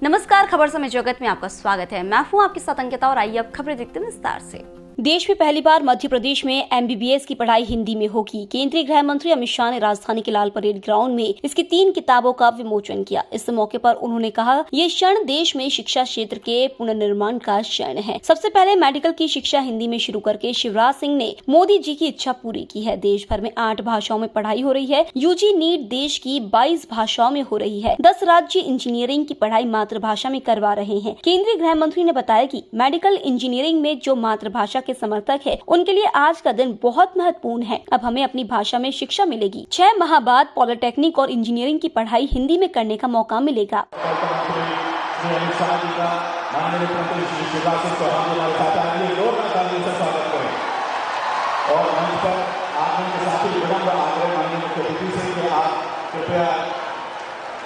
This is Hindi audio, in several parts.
नमस्कार, खबर समय जगत में आपका स्वागत है। मैं हूं आपके साथ अंकिता और आइए अब खबरें देखते हैं विस्तार से। देश में पहली बार मध्य प्रदेश में MBBS की पढ़ाई हिंदी में होगी। केंद्रीय गृह मंत्री अमित शाह ने राजधानी के लाल परेड ग्राउंड में इसकी 3 किताबों का विमोचन किया। इस मौके पर उन्होंने कहा, ये क्षण देश में शिक्षा क्षेत्र के पुनर्निर्माण का क्षण है। सबसे पहले मेडिकल की शिक्षा हिंदी में शुरू करके शिवराज सिंह ने मोदी जी की इच्छा पूरी की है। देश भर में 8 भाषाओं में पढ़ाई हो रही है। UG नीट देश की 22 भाषाओं में हो रही है। 10 राज्य इंजीनियरिंग की पढ़ाई मातृभाषा में करवा रहे हैं। केंद्रीय गृह मंत्री ने बताया कि मेडिकल इंजीनियरिंग में जो मातृभाषा के समर्थक है, उनके लिए आज का दिन बहुत महत्वपूर्ण है। अब हमें अपनी भाषा में शिक्षा मिलेगी। 6 माह बाद पॉलिटेक्निक और इंजीनियरिंग की पढ़ाई हिंदी में करने का मौका मिलेगा।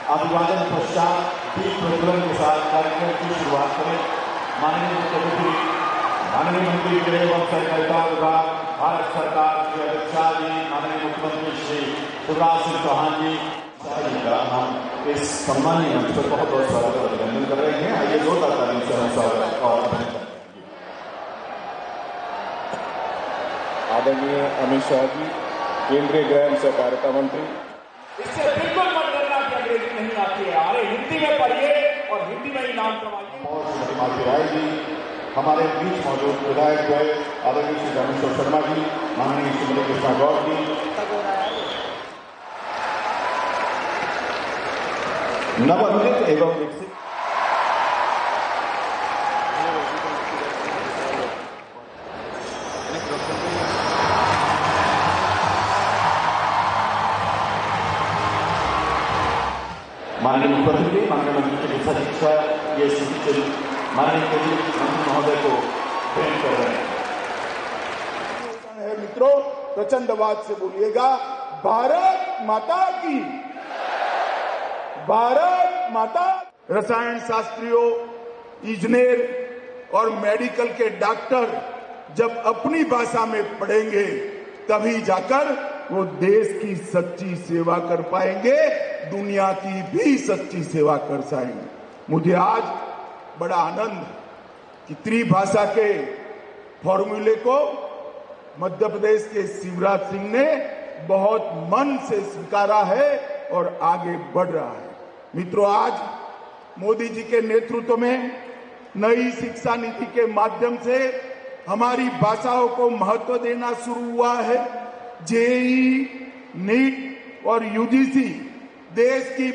अभिवादन पश्चात दीप प्रज्वलन के साथ कार्यक्रम की शुरुआत करें। माननीय मुख्यमंत्री, माननीय मंत्री गृह एवं सहकारिता विभाग, भारत सरकार के अमित शाह जी, माननीय मुख्यमंत्री श्री शिवराज सिंह चौहान जी का हम इस सम्मानीय मंच पर बहुत बहुत स्वागत और अभिनंदन कर रहे हैं। आइए जोरदार तालियों से हम स्वागत और अभिनंदन। आदरणीय अमित शाह जी, केंद्रीय गृह एवं सहकारिता मंत्री, इससे बिल्कुल मत डरना कि अंग्रेजी नहीं आती है। अरे हिंदी में पढ़िए और हिंदी में इनाम कमाइए। और श्रीमती मालती राय जी, हमारे बीच मौजूद विधायक द्वय आदरणीय श्री रामेश्वर शर्मा जी, माननीय श्रीमती कृष्णा गौर जी, नवोदित एवं विकसित माननीय मुख्यमंत्री, माननीय मंत्री चिकित्सा शिक्षा ये सूचित माननीय केंद्रीय मंत्री महोदय को भेंट कर रहे हैं। मित्रों, प्रचंडवाद से बोलिएगा, भारत माता की, भारत माता। रसायन शास्त्रियों, इंजीनियर और मेडिकल के डॉक्टर जब अपनी भाषा में पढ़ेंगे तभी जाकर वो देश की सच्ची सेवा कर पाएंगे, दुनिया की भी सच्ची सेवा कर पाएंगे। मुझे आज बड़ा आनंद है कि त्रिभाषा के फॉर्मूले को मध्य प्रदेश के शिवराज सिंह ने बहुत मन से स्वीकारा है और आगे बढ़ रहा है। मित्रों, आज मोदी जी के नेतृत्व में नई शिक्षा नीति के माध्यम से हमारी भाषाओं को महत्व देना शुरू हुआ है। JEE, नीट और UGC देश की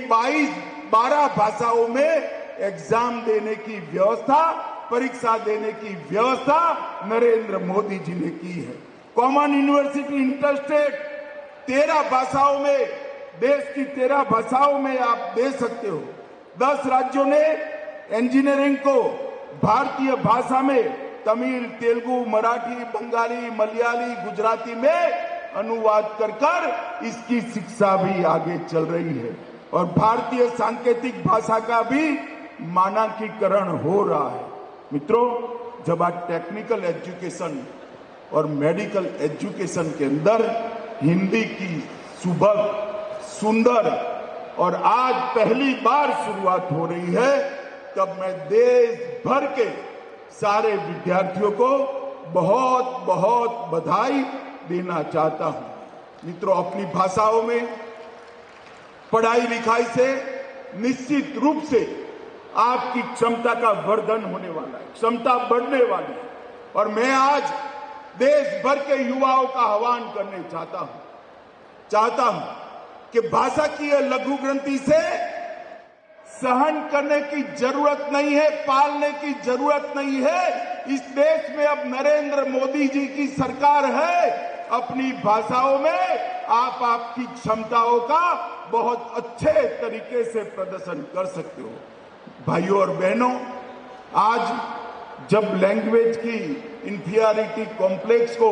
12 भाषाओं में एग्जाम देने की व्यवस्था, परीक्षा देने की व्यवस्था नरेंद्र मोदी जी ने की है। कॉमन यूनिवर्सिटी इंटरस्टेट 13 भाषाओं में, देश की 13 भाषाओं में आप दे सकते हो। 10 राज्यों ने इंजीनियरिंग को भारतीय भाषा में तमिल, तेलुगु, मराठी, बंगाली, मलयाली, गुजराती में अनुवाद कर इसकी शिक्षा भी आगे चल रही है और भारतीय सांकेतिक भाषा का भी मानकीकरण हो रहा है। मित्रों, जब आज टेक्निकल एजुकेशन और मेडिकल एजुकेशन के अंदर हिंदी की सुभग, सुंदर और आज पहली बार शुरुआत हो रही है, तब मैं देश भर के सारे विद्यार्थियों को बहुत बहुत बधाई देना चाहता हूं। मित्रों, अपनी भाषाओं में पढ़ाई लिखाई से निश्चित रूप से आपकी क्षमता का वर्धन होने वाला है, क्षमता बढ़ने वाली है। और मैं आज देश भर के युवाओं का आह्वान करने चाहता हूं कि भाषा की यह लघु ग्रंथि से सहन करने की जरूरत नहीं है, पालने की जरूरत नहीं है। इस देश में अब नरेंद्र मोदी जी की सरकार है। अपनी भाषाओं में आप आपकी क्षमताओं का बहुत अच्छे तरीके से प्रदर्शन कर सकते हो। भाइयों और बहनों, आज जब लैंग्वेज की इंफीरियरिटी कॉम्प्लेक्स को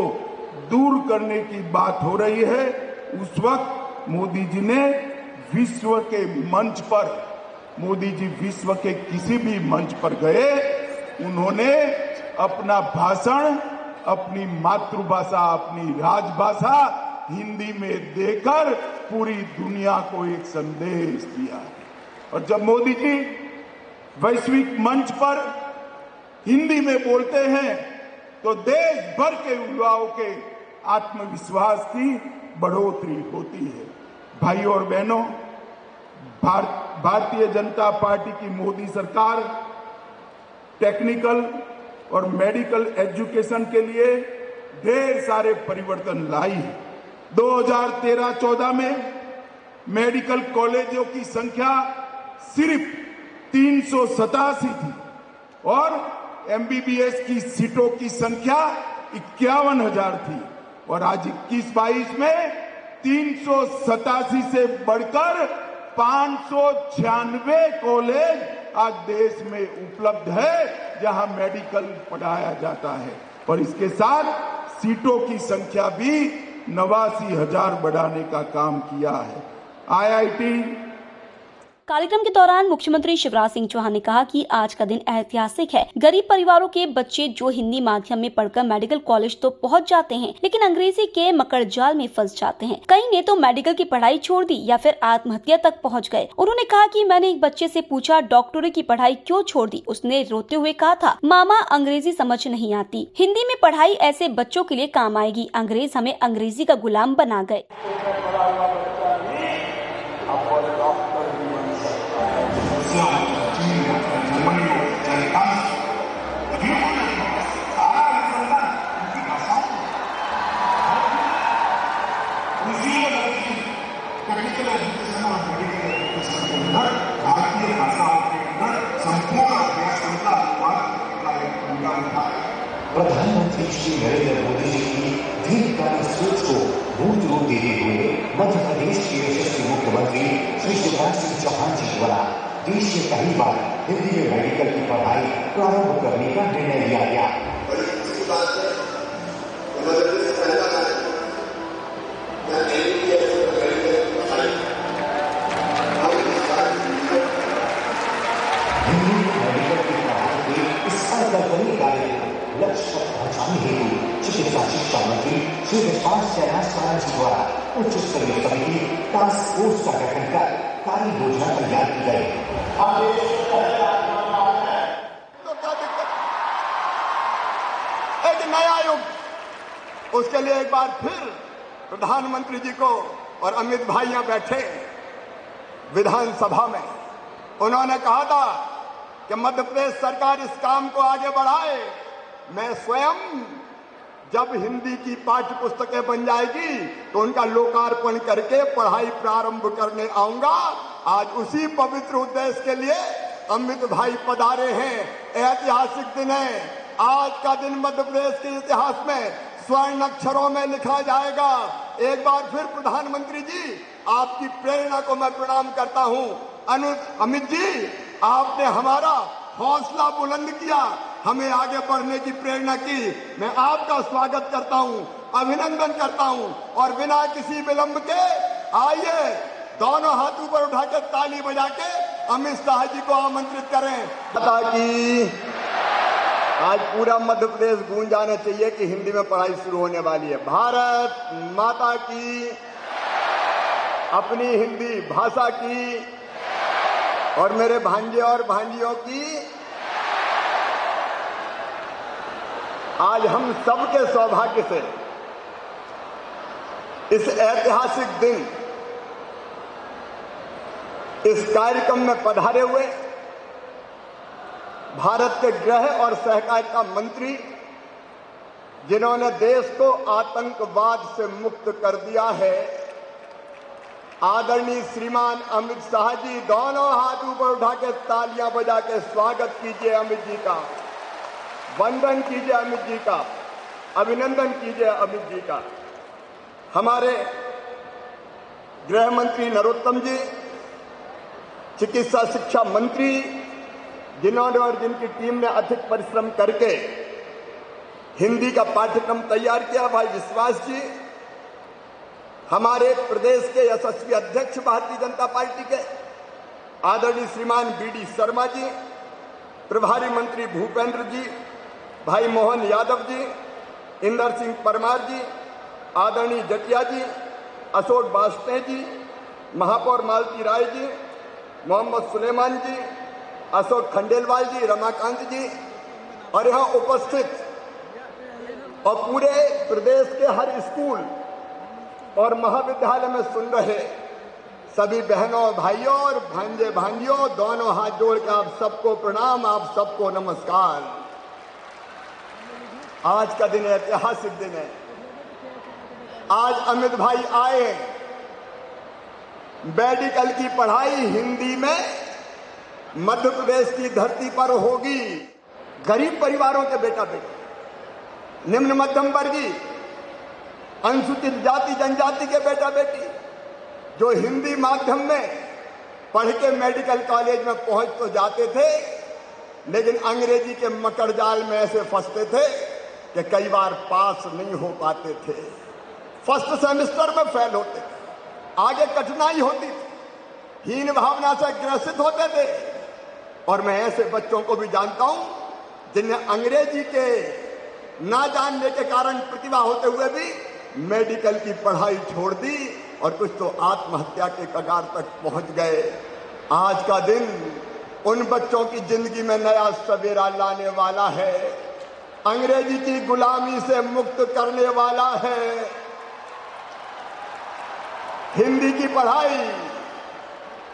दूर करने की बात हो रही है, उस वक्त मोदी जी ने विश्व के मंच पर, मोदी जी विश्व के किसी भी मंच पर गए, उन्होंने अपना भाषण अपनी मातृभाषा, अपनी राजभाषा हिंदी में देकर पूरी दुनिया को एक संदेश दिया। और जब मोदी जी वैश्विक मंच पर हिंदी में बोलते हैं तो देश भर के युवाओं के आत्मविश्वास की बढ़ोतरी होती है। भाइयों और बहनों, भारतीय जनता पार्टी की मोदी सरकार टेक्निकल और मेडिकल एजुकेशन के लिए ढेर सारे परिवर्तन लाई है। 2013-14 में मेडिकल कॉलेजों की संख्या सिर्फ 387 थी और एमबीबीएस की सीटों की संख्या 51,000 थी और आज 21-22 में 387 से बढ़कर 596 कॉलेज आज देश में उपलब्ध है जहां मेडिकल पढ़ाया जाता है और इसके साथ सीटों की संख्या भी 89,000 बढ़ाने का काम किया है। आईआईटी कार्यक्रम के दौरान मुख्यमंत्री शिवराज सिंह चौहान ने कहा कि आज का दिन ऐतिहासिक है। गरीब परिवारों के बच्चे जो हिंदी माध्यम में पढ़कर मेडिकल कॉलेज तो पहुंच जाते हैं, लेकिन अंग्रेजी के मकड़जाल में फंस जाते हैं। कई ने तो मेडिकल की पढ़ाई छोड़ दी या फिर आत्महत्या तक पहुंच गए। उन्होंने कहा कि मैंने एक बच्चे से पूछा डॉक्टरी की पढ़ाई क्यों छोड़ दी। उसने रोते हुए कहा था, मामा अंग्रेजी समझ नहीं आती, हिंदी में पढ़ाई ऐसे बच्चों के लिए काम आएगी। अंग्रेज हमें अंग्रेजी का गुलाम बना गए। भारतीय भाषाओं के अंदर संपूर्ण अभ्यास क्षमता का एक अनुदान था। प्रधानमंत्री श्री नरेंद्र मोदी जी की दीर्घकालीन सोच को मूर्त रूप देते हुए मध्य प्रदेश के यशस्वी मुख्यमंत्री श्री शिवराज सिंह चौहान जी द्वारा देश में पहली बार हिंदी में मेडिकल की पढ़ाई प्रारंभ करने का निर्णय लिया गया। लक्ष्य तक पहुंचाने हेतु चिकित्सा शिक्षा मंत्री श्री विश्वास शरण जी द्वारा उच्च स्तरीय समिति टास्क फोर्स का गठन कर कार्य योजना तैयार की गई। एक नया युग, उसके लिए एक बार फिर प्रधानमंत्री जी को और अमित भाई यहां बैठे विधानसभा में उन्होंने कहा था कि मध्य प्रदेश सरकार इस काम को आगे बढ़ाए। मैं स्वयं जब हिंदी की पाठ्य पुस्तकें बन जाएगी तो उनका लोकार्पण करके पढ़ाई प्रारंभ करने आऊंगा। आज उसी पवित्र उद्देश्य के लिए अमित भाई पधारे हैं। ऐतिहासिक दिन है। आज का दिन मध्य प्रदेश के इतिहास में स्वर्ण अक्षरों में लिखा जाएगा। एक बार फिर प्रधानमंत्री जी, आपकी प्रेरणा को मैं प्रणाम करता हूं। अमित जी, आपने हमारा हौसला बुलंद किया, हमें आगे बढ़ने की प्रेरणा की। मैं आपका स्वागत करता हूं, अभिनंदन करता हूं और बिना किसी विलंब के आइए दोनों हाथ ऊपर उठा के ताली बजा के अमित शाह जी को आमंत्रित करें। ताकि आज पूरा मध्य प्रदेश गूंज जाना चाहिए कि हिंदी में पढ़ाई शुरू होने वाली है। भारत माता की, अपनी हिंदी भाषा की और मेरे भांजे और भांजियों की आज हम सबके सौभाग्य से इस ऐतिहासिक दिन इस कार्यक्रम में पधारे हुए भारत के गृह और सहकारिता मंत्री, जिन्होंने देश को आतंकवाद से मुक्त कर दिया है, आदरणीय श्रीमान अमित शाह जी, दोनों हाथ ऊपर उठा के तालियां बजा के स्वागत कीजिए अमित जी का, वंदन कीजिए अमित जी का, अभिनंदन कीजिए अमित जी का। हमारे गृह मंत्री नरोत्तम जी, चिकित्सा शिक्षा मंत्री, जिन्होंने और जिनकी टीम ने अधिक परिश्रम करके हिंदी का पाठ्यक्रम तैयार किया, भाई विश्वास जी, हमारे प्रदेश के यशस्वी अध्यक्ष भारतीय जनता पार्टी के आदरणीय श्रीमान बीडी शर्मा जी, प्रभारी मंत्री भूपेंद्र जी, भाई मोहन यादव जी, इंदर सिंह परमार जी, आदरणीय जटिया जी, अशोक बाजपेयी जी, महापौर मालती राय जी, मोहम्मद सुलेमान जी, अशोक खंडेलवाल जी, रमाकांत जी और यहाँ उपस्थित और पूरे प्रदेश के हर स्कूल और महाविद्यालय में सुन रहे सभी बहनों भाइयों और भांजे भांजियों, दोनों हाथ जोड़ के आप सबको प्रणाम, आप सबको नमस्कार। आज का दिन ऐतिहासिक दिन है। आज अमित भाई आए, मेडिकल की पढ़ाई हिंदी में मध्य प्रदेश की धरती पर होगी। गरीब परिवारों के बेटा बेटी, निम्न मध्यम वर्गीय, अनुसूचित जाति जनजाति के बेटा बेटी जो हिंदी माध्यम में पढ़ के मेडिकल कॉलेज में पहुंच तो जाते थे, लेकिन अंग्रेजी के मकर जाल में ऐसे फंसते थे कि कई बार पास नहीं हो पाते थे, फर्स्ट सेमेस्टर में फेल होते थे, आगे कठिनाई होती थी, हीन भावना से ग्रसित होते थे। और मैं ऐसे बच्चों को भी जानता हूं जिन्हें अंग्रेजी के ना जानने के कारण प्रतिभा होते हुए भी मेडिकल की पढ़ाई छोड़ दी और कुछ तो आत्महत्या के कगार तक पहुंच गए। आज का दिन उन बच्चों की जिंदगी में नया सवेरा लाने वाला है, अंग्रेजी की गुलामी से मुक्त करने वाला है। हिंदी की पढ़ाई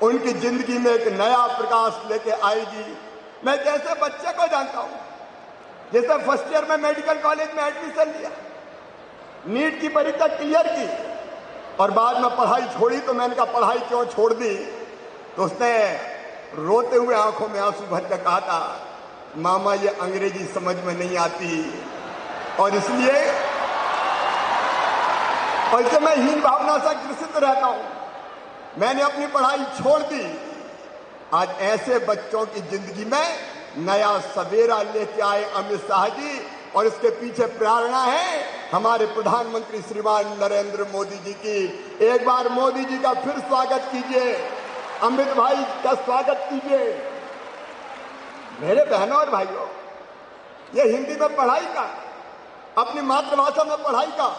उनकी जिंदगी में एक नया प्रकाश लेके आएगी। मैं एक ऐसे बच्चे को जानता हूं जिसने फर्स्ट ईयर में मेडिकल कॉलेज में एडमिशन लिया, नीट की परीक्षा क्लियर की और बाद में पढ़ाई छोड़ी। तो मैंने कहा पढ़ाई क्यों छोड़ दी? तो उसने रोते हुए आंखों में आंसू भर कर कहा था, मामा ये अंग्रेजी समझ में नहीं आती और इसलिए मैं हीन भावना से ग्रसित रहता हूं, मैंने अपनी पढ़ाई छोड़ दी। आज ऐसे बच्चों की जिंदगी में नया सवेरा लेके आए अमित शाह जी, और इसके पीछे प्रेरणा है हमारे प्रधानमंत्री श्रीमान नरेंद्र मोदी जी की। एक बार मोदी जी का फिर स्वागत कीजिए, अमित भाई का स्वागत कीजिए। मेरे बहनों और भाइयों, ये हिंदी में पढ़ाई का, अपनी मातृभाषा में पढ़ाई का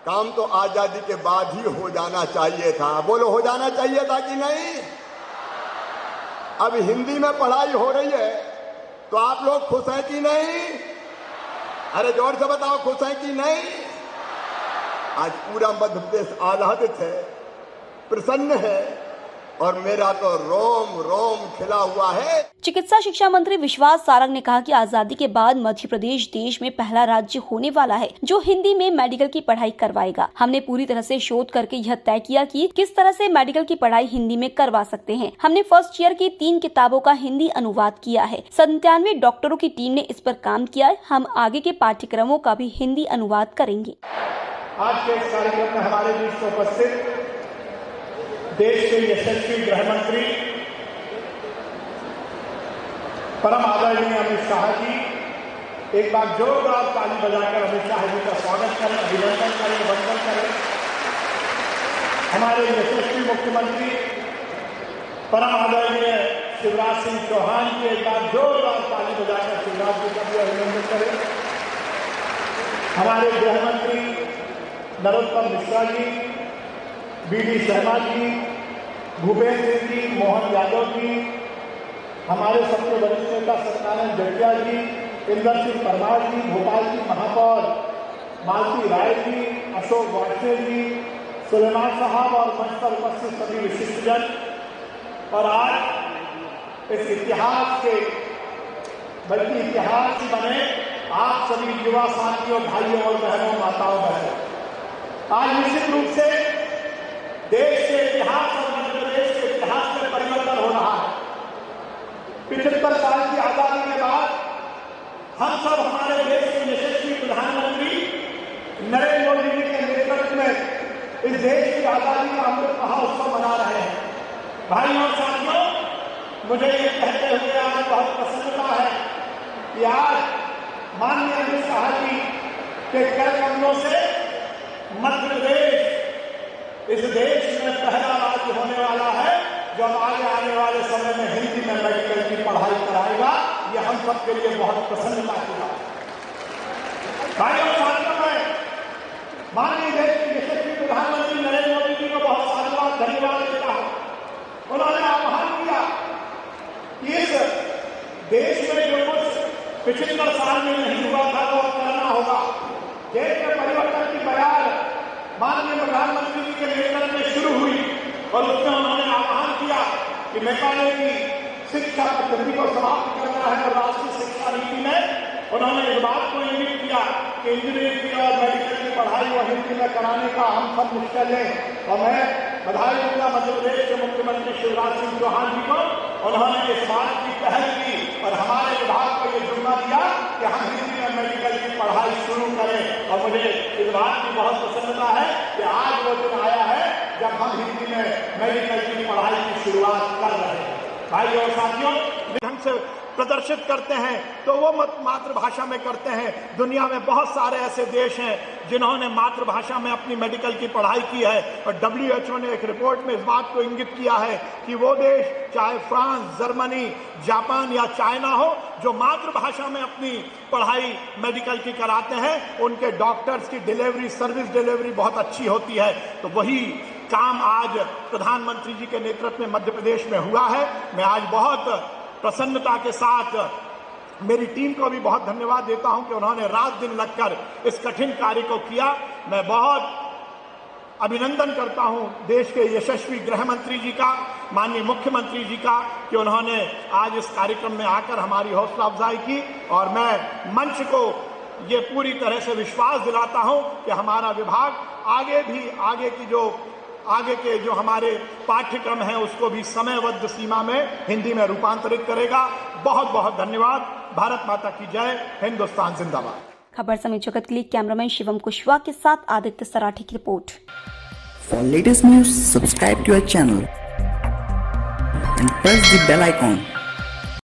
काम तो आजादी के बाद ही हो जाना चाहिए था। बोलो, हो जाना चाहिए था कि नहीं? अब हिंदी में पढ़ाई हो रही है तो आप लोग खुश हैं कि नहीं? अरे जोर से बताओ, खुश हैं कि नहीं? आज पूरा मध्य प्रदेश आह्लादित है, प्रसन्न है और मेरा तो रोम रोम खिला हुआ है। चिकित्सा शिक्षा मंत्री विश्वास सारंग ने कहा कि आजादी के बाद मध्य प्रदेश देश में पहला राज्य होने वाला है जो हिंदी में मेडिकल की पढ़ाई करवाएगा। हमने पूरी तरह से शोध करके यह तय किया कि किस तरह से मेडिकल की पढ़ाई हिंदी में करवा सकते हैं। हमने फर्स्ट ईयर की 3 किताबों का हिंदी अनुवाद किया है। 97 डॉक्टरों की टीम ने इस पर काम किया है। हम आगे के पाठ्यक्रमों का भी हिंदी अनुवाद करेंगे। आज के इस कार्यक्रम में हमारे बीच उपस्थित देश के यशस्वी गृह मंत्री परम आदरणीय अमित शाह जी, एक बार जोरदार ताली बजाकर अमित शाह जी का स्वागत करें, अभिनंदन करें, वंदन करें। हमारे यशस्वी मुख्यमंत्री परम आदरणीय शिवराज सिंह चौहान जी, एक बार जोरदार ताली बजाकर शिवराज जी का भी अभिनंदन करें। हमारे गृह मंत्री नरोत्तम मिश्रा जी, बीडी शर्मा जी, भूपेंद्र सिंह जी, मोहन यादव जी, हमारे सबसे वरिष्ठ नेता सत्यनारायण जटिया जी, इंदर सिंह परमार जी, भोपाल की महापौर मालती राय जी, अशोक वाजपेयी जी, सुलेमान साहब और मंच पर उपस्थित सभी विशिष्टजन, और आज इस इतिहास के बल्कि इतिहास ही बने आप सभी युवा साथियों, भाइयों और बहनों, माताओं बहनों, आज निश्चित रूप से देश के इतिहास और मध्य प्रदेश के इतिहास में परिवर्तन हो रहा है। 75 साल की आजादी के बाद हम सब हमारे देश के यशस्वी प्रधानमंत्री नरेंद्र मोदी जी के नेतृत्व में इस देश की आजादी का अमृत महोत्सव मना रहे हैं। भाइयों और साथियों, मुझे ये कहते हुए आज बहुत प्रसन्नता है कि आज माननीय अमित शाह जी के कर कदमों से मध्य प्रदेश इस देश में पहला राज्य होने वाला है जो आगे आने वाले समय में हिंदी में मेडिकल की पढ़ाई कराएगा। ये हम सब के लिए बहुत प्रसन्नता की बात है। भाइयों और साथियों, मैं माननीय देश के यशस्वी प्रधानमंत्री नरेंद्र मोदी जी को बहुत साधुवाद धन्यवाद देता हूं। उन्होंने आह्वान किया कि इस देश में जो कुछ 75 साल में नहीं हुआ था वो करना होगा। देश में परिवर्तन की बयार माननीय प्रधानमंत्री जी के नेतृत्व में शुरू हुई और उसमें उन्होंने आह्वान किया कि मेघालय की शिक्षा पद्धति को समाप्त करना है और राष्ट्रीय शिक्षा नीति में उन्होंने इस बात को इंगित किया कि इंजीनियरिंग की और मेडिकल की पढ़ाई वो हिंदी में कराने का हम सब निश्चय लें। और मैं बधाई दूंगा मध्य प्रदेश के मुख्यमंत्री शिवराज सिंह चौहान जी को, उन्होंने इस बात की पहल की और हमारे विभाग को ये जिम्मा दिया कि हम हिंदी में मेडिकल की पढ़ाई शुरू करें। और मुझे इस बात की बहुत प्रसन्नता है कि आज वो दिन आया है जब हम हिंदी में मेडिकल की पढ़ाई की शुरुआत कर रहे हैं। भाइयों और साथियों, ढंग से प्रदर्शित करते हैं तो वो मातृभाषा में करते हैं। दुनिया में बहुत सारे ऐसे देश हैं जिन्होंने मातृभाषा में अपनी मेडिकल की पढ़ाई की है और WHO ने एक रिपोर्ट में इस बात को इंगित किया है कि वो देश चाहे फ्रांस, जर्मनी, जापान या चाइना हो, जो मातृभाषा में अपनी पढ़ाई मेडिकल की कराते हैं, उनके डॉक्टर्स की डिलीवरी, सर्विस डिलीवरी बहुत अच्छी होती है। तो वही काम आज प्रधानमंत्री जी के नेतृत्व में मध्य प्रदेश में हुआ है। मैं आज बहुत प्रसन्नता के साथ मेरी टीम को भी बहुत धन्यवाद देता हूं कि उन्होंने रात दिन लगकर इस कठिन कार्य को किया। मैं बहुत अभिनंदन करता हूं देश के यशस्वी गृह मंत्री जी का, माननीय मुख्यमंत्री जी का, कि उन्होंने आज इस कार्यक्रम में आकर हमारी हौसला अफजाई की। और मैं मंच को ये पूरी तरह से विश्वास दिलाता हूं कि हमारा विभाग आगे के जो हमारे पाठ्यक्रम हैं उसको भी समयबद्ध सीमा में हिंदी में रूपांतरित करेगा। बहुत बहुत धन्यवाद। भारत माता की जय। हिंदुस्तान जिंदाबाद। खबर समय जगत के लिए कैमरामैन शिवम कुशवाहा के साथ आदित्य सराठी की report. For latest news, subscribe to our channel and press the bell icon.